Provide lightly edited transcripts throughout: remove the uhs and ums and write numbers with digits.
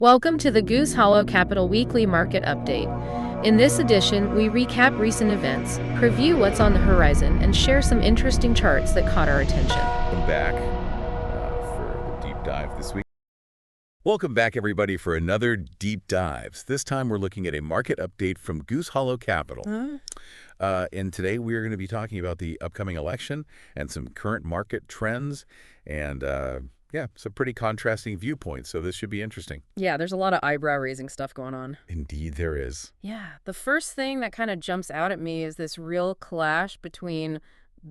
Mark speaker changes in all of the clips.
Speaker 1: Welcome to the Goose Hollow Capital Weekly Market Update. In this edition, we recap recent events, preview what's on the horizon, and share some interesting charts that caught our attention.
Speaker 2: Welcome back for the deep dive this week. Welcome back, everybody, for another deep dive. This time we're looking at a market update from Goose Hollow Capital. And today we're going to be talking about the upcoming election and some current market trends and some pretty contrasting viewpoints, so this should be interesting.
Speaker 1: Yeah, there's a lot of eyebrow-raising stuff going on.
Speaker 2: Indeed there is.
Speaker 1: Yeah, the first thing that kind of jumps out at me is this real clash between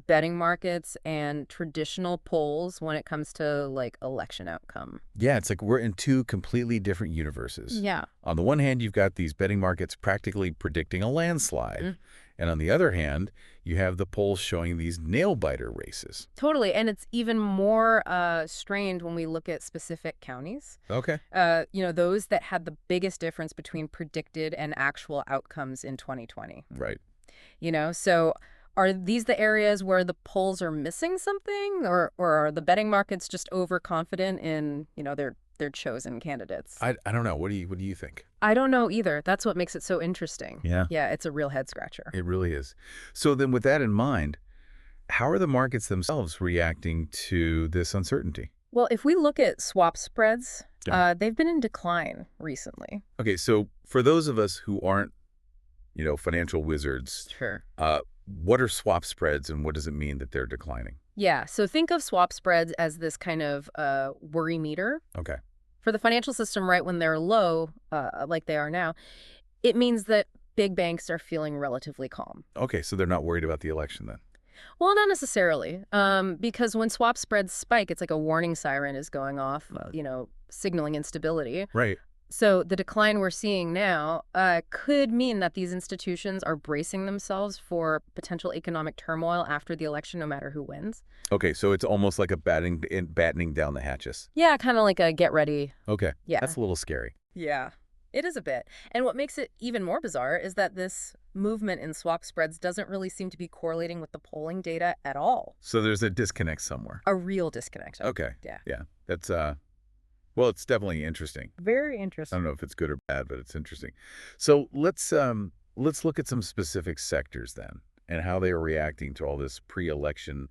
Speaker 1: betting markets and traditional polls when it comes to, like, election outcome.
Speaker 2: Yeah, it's like we're in two completely different universes.
Speaker 1: Yeah.
Speaker 2: On the one hand, you've got these betting markets practically predicting a landslide. And on the other hand, you have the polls showing these nail-biter races.
Speaker 1: Totally, and it's even more strained when we look at specific counties.
Speaker 2: Okay.
Speaker 1: Those that had the biggest difference between predicted and actual outcomes in 2020.
Speaker 2: Right.
Speaker 1: So are these the areas where the polls are missing something, or are the betting markets just overconfident in, their chosen candidates?
Speaker 2: I don't know. What do you think?
Speaker 1: I don't know either. That's what makes it so interesting.
Speaker 2: Yeah.
Speaker 1: Yeah, it's a real head scratcher.
Speaker 2: It really is. So then with that in mind, how are the markets themselves reacting to this uncertainty?
Speaker 1: Well, if we look at swap spreads,
Speaker 2: Yeah.
Speaker 1: they've been in decline recently.
Speaker 2: Okay, so for those of us who aren't, financial wizards,
Speaker 1: Sure.
Speaker 2: what are swap spreads and what does it mean that they're declining?
Speaker 1: Yeah, so think of swap spreads as this kind of worry meter.
Speaker 2: Okay.
Speaker 1: For the financial system, right when they're low, like they are now, it means that big banks are feeling relatively calm.
Speaker 2: Okay, so they're not worried about the election then.
Speaker 1: Well, not necessarily, because when swap spreads spike, it's like a warning siren is going off, signaling instability.
Speaker 2: Right.
Speaker 1: So the decline we're seeing now could mean that these institutions are bracing themselves for potential economic turmoil after the election, no matter who wins.
Speaker 2: Okay, so it's almost like a battening down the hatches.
Speaker 1: Yeah, kind of like a get ready.
Speaker 2: Okay.
Speaker 1: Yeah.
Speaker 2: That's a little scary.
Speaker 1: Yeah, it is a bit. And what makes it even more bizarre is that this movement in swap spreads doesn't really seem to be correlating with the polling data at all.
Speaker 2: So there's a disconnect somewhere.
Speaker 1: A real disconnection.
Speaker 2: Okay.
Speaker 1: Yeah.
Speaker 2: Yeah. That's well, it's definitely interesting.
Speaker 1: Very
Speaker 2: I
Speaker 1: interesting.
Speaker 2: don't know if it's good or bad, but it's interesting. So let's look at some specific sectors then and how they are reacting to all this pre-election,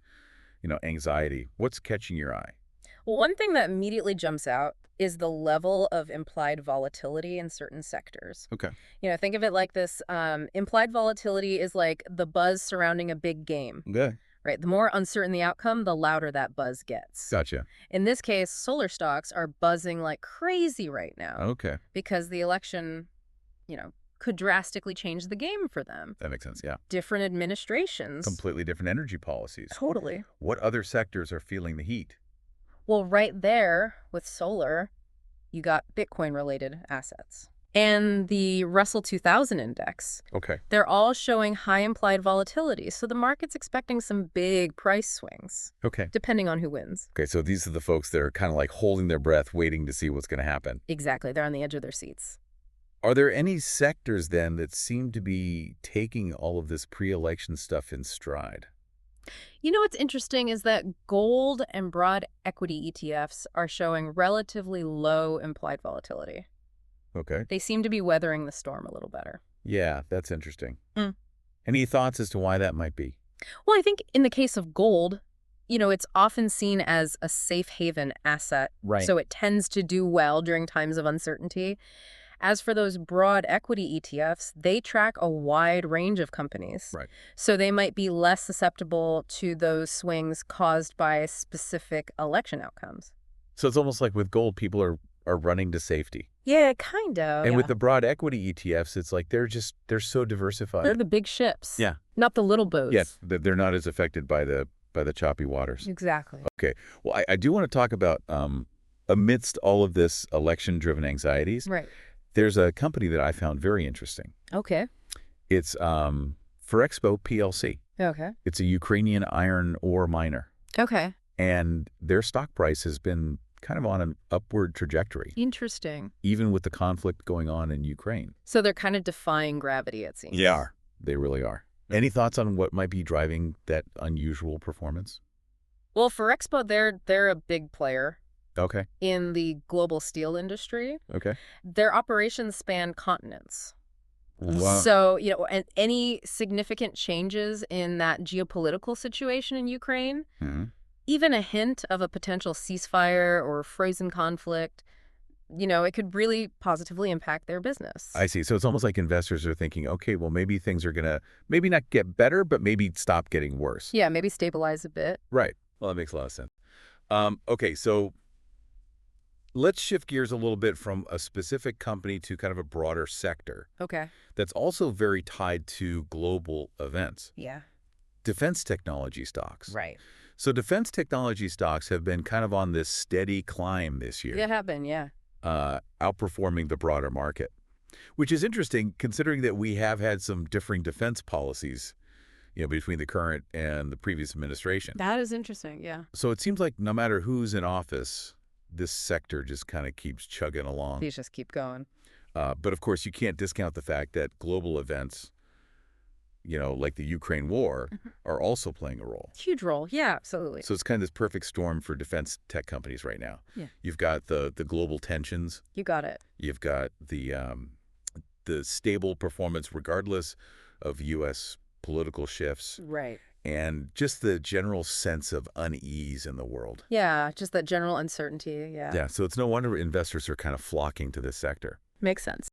Speaker 2: anxiety. What's catching your eye?
Speaker 1: Well, one thing that immediately jumps out is the level of implied volatility in certain sectors.
Speaker 2: Okay.
Speaker 1: Think of it like this. Implied volatility is like the buzz surrounding a big game,
Speaker 2: Okay.
Speaker 1: right? The more uncertain the outcome, the louder that buzz gets.
Speaker 2: Gotcha.
Speaker 1: In this case, solar stocks are buzzing like crazy right now
Speaker 2: Okay.
Speaker 1: because the election, could drastically change the game for them.
Speaker 2: That makes sense. Yeah.
Speaker 1: Different administrations.
Speaker 2: Completely different energy policies.
Speaker 1: Totally.
Speaker 2: What other sectors are feeling the heat?
Speaker 1: Well, right there with solar, you got Bitcoin-related assets. And the Russell 2000 index.
Speaker 2: Okay.
Speaker 1: They're all showing high implied volatility, so the market's expecting some big price swings,
Speaker 2: Okay.
Speaker 1: depending on who wins.
Speaker 2: Okay, so these are the folks that are kind of like holding their breath, waiting to see what's going to happen.
Speaker 1: Exactly. They're on the edge of their seats.
Speaker 2: Are there any sectors then that seem to be taking all of this pre-election stuff in stride?
Speaker 1: What's interesting is that gold and broad equity ETFs are showing relatively low implied volatility.
Speaker 2: Okay.
Speaker 1: They seem to be weathering the storm a little better.
Speaker 2: Yeah, that's interesting.
Speaker 1: Mm.
Speaker 2: Any thoughts as to why that might be?
Speaker 1: Well, I think in the case of gold, it's often seen as a safe haven asset.
Speaker 2: Right.
Speaker 1: So it tends to do well during times of uncertainty. As for those broad equity ETFs, they track a wide range of companies.
Speaker 2: Right.
Speaker 1: So they might be less susceptible to those swings caused by specific election outcomes.
Speaker 2: So it's almost like with gold, people are running to safety.
Speaker 1: Yeah, kind of.
Speaker 2: And with the broad equity ETFs, it's like they're so diversified.
Speaker 1: They're the big ships.
Speaker 2: Yeah.
Speaker 1: Not the little boats.
Speaker 2: Yes, they're not as affected by the choppy waters.
Speaker 1: Exactly.
Speaker 2: Okay. Well, I do want to talk about amidst all of this election-driven anxieties,
Speaker 1: Right.
Speaker 2: there's a company that I found very interesting.
Speaker 1: Okay.
Speaker 2: It's Ferrexpo PLC.
Speaker 1: Okay.
Speaker 2: It's a Ukrainian iron ore miner.
Speaker 1: Okay.
Speaker 2: And their stock price has been kind of on an upward trajectory,
Speaker 1: Interesting.
Speaker 2: even with the conflict going on in Ukraine.
Speaker 1: So they're kind of defying gravity, it seems.
Speaker 2: They really are. Any thoughts on what might be driving that unusual performance?
Speaker 1: Well, for Expo, they're a big player.
Speaker 2: Okay.
Speaker 1: in the global steel industry.
Speaker 2: Okay.
Speaker 1: Their operations span continents.
Speaker 2: Wow.
Speaker 1: So, and any significant changes in that geopolitical situation in Ukraine,
Speaker 2: Mhm.
Speaker 1: even a hint of a potential ceasefire or frozen conflict, it could really positively impact their business.
Speaker 2: I see. So it's almost like investors are thinking, okay, well, maybe things are going to maybe not get better, but maybe stop getting worse.
Speaker 1: Yeah, maybe stabilize a bit.
Speaker 2: Right. Well, that makes a lot of sense. Okay, so let's shift gears a little bit from a specific company to kind of a broader sector
Speaker 1: Okay.
Speaker 2: that's also very tied to global events.
Speaker 1: Yeah.
Speaker 2: Defense technology stocks.
Speaker 1: Right.
Speaker 2: So defense technology stocks have been kind of on this steady climb this
Speaker 1: It
Speaker 2: year,
Speaker 1: happened, yeah.
Speaker 2: outperforming the broader market, which is interesting considering that we have had some differing defense policies, between the current and the previous administration.
Speaker 1: That is interesting, yeah.
Speaker 2: So it seems like no matter who's in office, this sector just kind of keeps chugging along.
Speaker 1: Please just keep going.
Speaker 2: But of course, you can't discount the fact that global events, like the Ukraine war, are also playing a role.
Speaker 1: Huge role. Yeah, absolutely.
Speaker 2: So it's kind of this perfect storm for defense tech companies right now.
Speaker 1: Yeah.
Speaker 2: You've got the global tensions.
Speaker 1: You got it.
Speaker 2: You've got the stable performance regardless of U.S. political shifts,
Speaker 1: Right.
Speaker 2: and just the general sense of unease in the world.
Speaker 1: Yeah, just that general uncertainty. Yeah.
Speaker 2: Yeah, so it's no wonder investors are kind of flocking to this sector.
Speaker 1: Makes sense.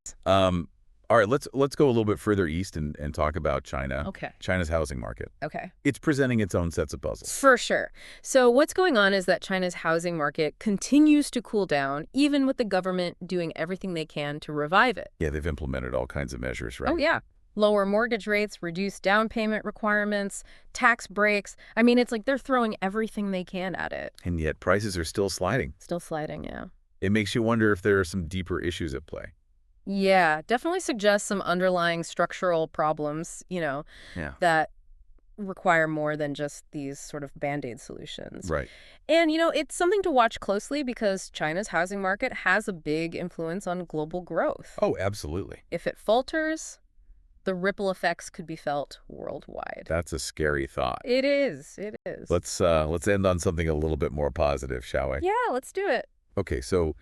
Speaker 2: All right, let's go a little bit further east and talk about China.
Speaker 1: Okay.
Speaker 2: China's housing market.
Speaker 1: Okay.
Speaker 2: It's presenting its own sets of puzzles.
Speaker 1: For sure. So what's going on is that China's housing market continues to cool down, even with the government doing everything they can to revive it.
Speaker 2: Yeah, they've implemented all kinds of measures, right?
Speaker 1: Oh, yeah. Lower mortgage rates, reduced down payment requirements, tax breaks. I mean, it's like they're throwing everything they can at it.
Speaker 2: And yet prices are still sliding.
Speaker 1: Still sliding, yeah.
Speaker 2: It makes you wonder if there are some deeper issues at play.
Speaker 1: Yeah, definitely suggests some underlying structural problems,
Speaker 2: Yeah.
Speaker 1: that require more than just these sort of Band-Aid solutions.
Speaker 2: Right.
Speaker 1: And, it's something to watch closely because China's housing market has a big influence on global growth.
Speaker 2: Oh, absolutely.
Speaker 1: If it falters, the ripple effects could be felt worldwide.
Speaker 2: That's a scary thought.
Speaker 1: It is. It is.
Speaker 2: Let's end on something a little bit more positive, shall we?
Speaker 1: Yeah, let's do it.
Speaker 2: Okay, so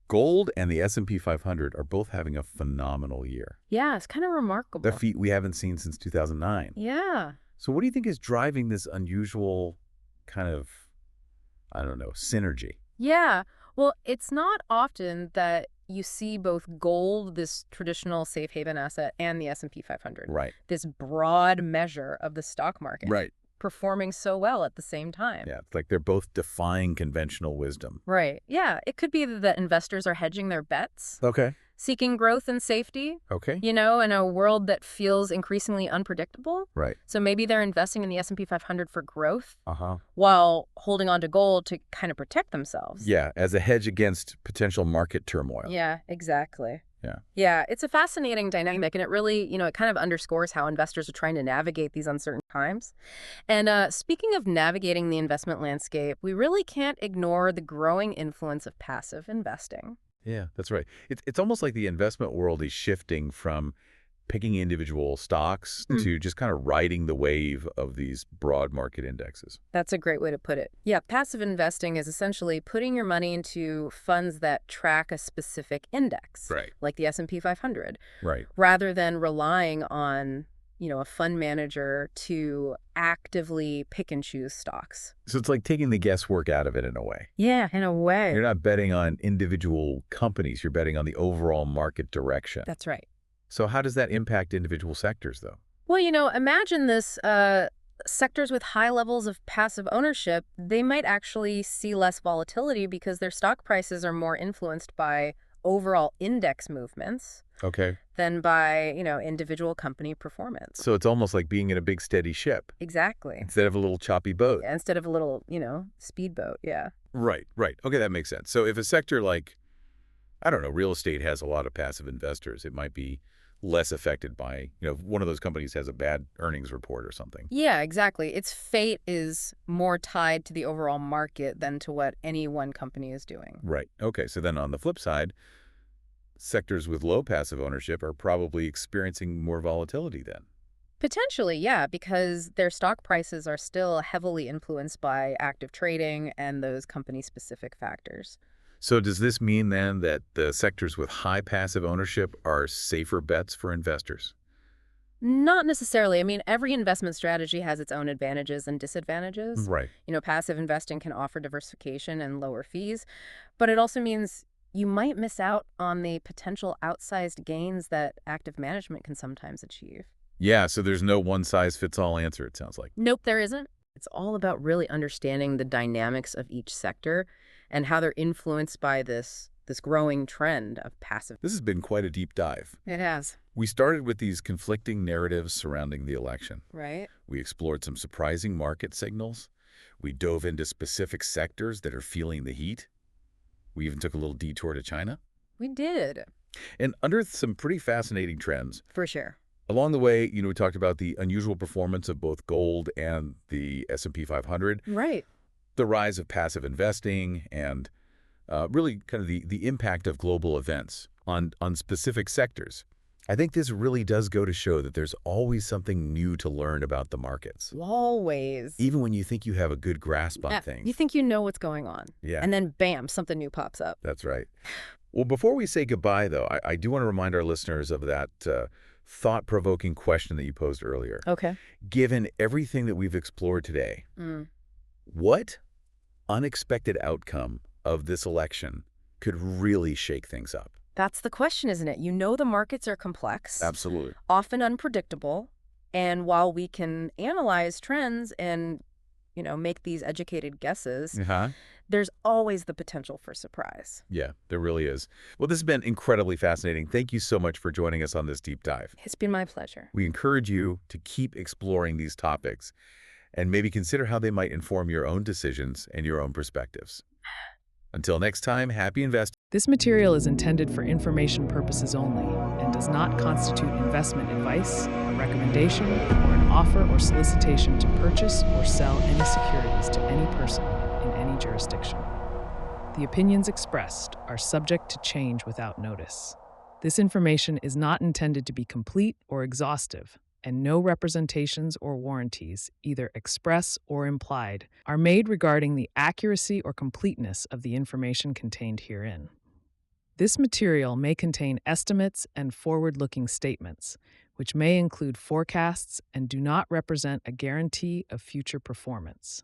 Speaker 2: gold and the S&P 500 are both having a phenomenal year.
Speaker 1: Yeah, it's kind of remarkable.
Speaker 2: A feat we haven't seen since 2009.
Speaker 1: Yeah.
Speaker 2: So what do you think is driving this unusual kind of, I don't know, synergy?
Speaker 1: Yeah. Well, it's not often that you see both gold, this traditional safe haven asset, and the S&P 500.
Speaker 2: Right.
Speaker 1: This broad measure of the stock market.
Speaker 2: Right.
Speaker 1: Performing so well at the same time.
Speaker 2: Yeah, it's like they're both defying conventional wisdom.
Speaker 1: Right. Yeah. It could be that investors are hedging their bets,
Speaker 2: Okay.
Speaker 1: seeking growth and safety,
Speaker 2: Okay.
Speaker 1: in a world that feels increasingly unpredictable.
Speaker 2: Right.
Speaker 1: So maybe they're investing in the S&P 500 for growth
Speaker 2: Uh-huh.
Speaker 1: while holding on to gold to kind of protect themselves.
Speaker 2: Yeah, as a hedge against potential market turmoil.
Speaker 1: Yeah, exactly.
Speaker 2: Yeah.
Speaker 1: Yeah, it's a fascinating dynamic, and it really, it kind of underscores how investors are trying to navigate these uncertain times. And speaking of navigating the investment landscape, we really can't ignore the growing influence of passive investing.
Speaker 2: Yeah, that's right. It's almost like the investment world is shifting from picking individual stocks to just kind of riding the wave of these broad market indexes.
Speaker 1: That's a great way to put it. Yeah, passive investing is essentially putting your money into funds that track a specific index,
Speaker 2: Right.
Speaker 1: like the S&P 500,
Speaker 2: Right.
Speaker 1: rather than relying on, a fund manager to actively pick and choose stocks.
Speaker 2: So it's like taking the guesswork out of it in a way.
Speaker 1: Yeah, in a way.
Speaker 2: You're not betting on individual companies. You're betting on the overall market direction.
Speaker 1: That's right.
Speaker 2: So how does that impact individual sectors, though?
Speaker 1: Well, imagine this. Sectors with high levels of passive ownership, they might actually see less volatility because their stock prices are more influenced by overall index movements
Speaker 2: Okay.
Speaker 1: than by, individual company performance.
Speaker 2: So it's almost like being in a big steady ship
Speaker 1: Exactly.
Speaker 2: instead of a little choppy boat.
Speaker 1: Instead of a little, speedboat. Yeah.
Speaker 2: Right, right. Okay, that makes sense. So if a sector like, I don't know, real estate has a lot of passive investors, it might be less affected by, one of those companies has a bad earnings report or something.
Speaker 1: Yeah, exactly. Its fate is more tied to the overall market than to what any one company is doing.
Speaker 2: Right. Okay, so then on the flip side, sectors with low passive ownership are probably experiencing more volatility then.
Speaker 1: Potentially, yeah, because their stock prices are still heavily influenced by active trading and those company-specific factors.
Speaker 2: So does this mean then that the sectors with high passive ownership are safer bets for investors?
Speaker 1: Not necessarily. I mean, every investment strategy has its own advantages and disadvantages.
Speaker 2: Right.
Speaker 1: Passive investing can offer diversification and lower fees, but it also means you might miss out on the potential outsized gains that active management can sometimes achieve.
Speaker 2: Yeah, so there's no one-size-fits-all answer, it sounds like.
Speaker 1: Nope, there isn't. It's all about really understanding the dynamics of each sector and how they're influenced by this growing trend of passive.
Speaker 2: This has been quite a deep dive.
Speaker 1: It has,
Speaker 2: We started with these conflicting narratives surrounding the election.
Speaker 1: right?
Speaker 2: We explored some surprising market signals. We dove into specific sectors that are feeling the heat. We even took a little detour to China.
Speaker 1: We did,
Speaker 2: And under some pretty fascinating trends,
Speaker 1: for sure.
Speaker 2: along the way, we talked about the unusual performance of both gold and the S&P 500,
Speaker 1: Right.
Speaker 2: the rise of passive investing, and really kind of the impact of global events on specific sectors. I think this really does go to show that there's always something new to learn about the markets,
Speaker 1: Always.
Speaker 2: even when you think you have a good grasp on
Speaker 1: Yeah,
Speaker 2: things.
Speaker 1: you think you know what's going on.
Speaker 2: Yeah,
Speaker 1: And then bam, something new pops up.
Speaker 2: that's right. Well, before we say goodbye, though, I do want to remind our listeners of that thought-provoking question that you posed earlier.
Speaker 1: Okay.
Speaker 2: Given everything that we've explored today,
Speaker 1: Mm.
Speaker 2: what unexpected outcome of this election could really shake things up?
Speaker 1: That's the question, isn't it? The markets are complex,
Speaker 2: Absolutely.
Speaker 1: often unpredictable, and while we can analyze trends and, make these educated guesses,
Speaker 2: Uh-huh.
Speaker 1: there's always the potential for surprise.
Speaker 2: Yeah, there really is. Well, this has been incredibly fascinating. Thank you so much for joining us on this deep dive.
Speaker 1: It's been my pleasure.
Speaker 2: We encourage you to keep exploring these topics and maybe consider how they might inform your own decisions and your own perspectives. Until next time, happy investing.
Speaker 3: This material is intended for information purposes only and does not constitute investment advice, a recommendation, or an offer or solicitation to purchase or sell any securities to any person in any jurisdiction. The opinions expressed are subject to change without notice. This information is not intended to be complete or exhaustive, and no representations or warranties, either express or implied, are made regarding the accuracy or completeness of the information contained herein. This material may contain estimates and forward-looking statements, which may include forecasts and do not represent a guarantee of future performance.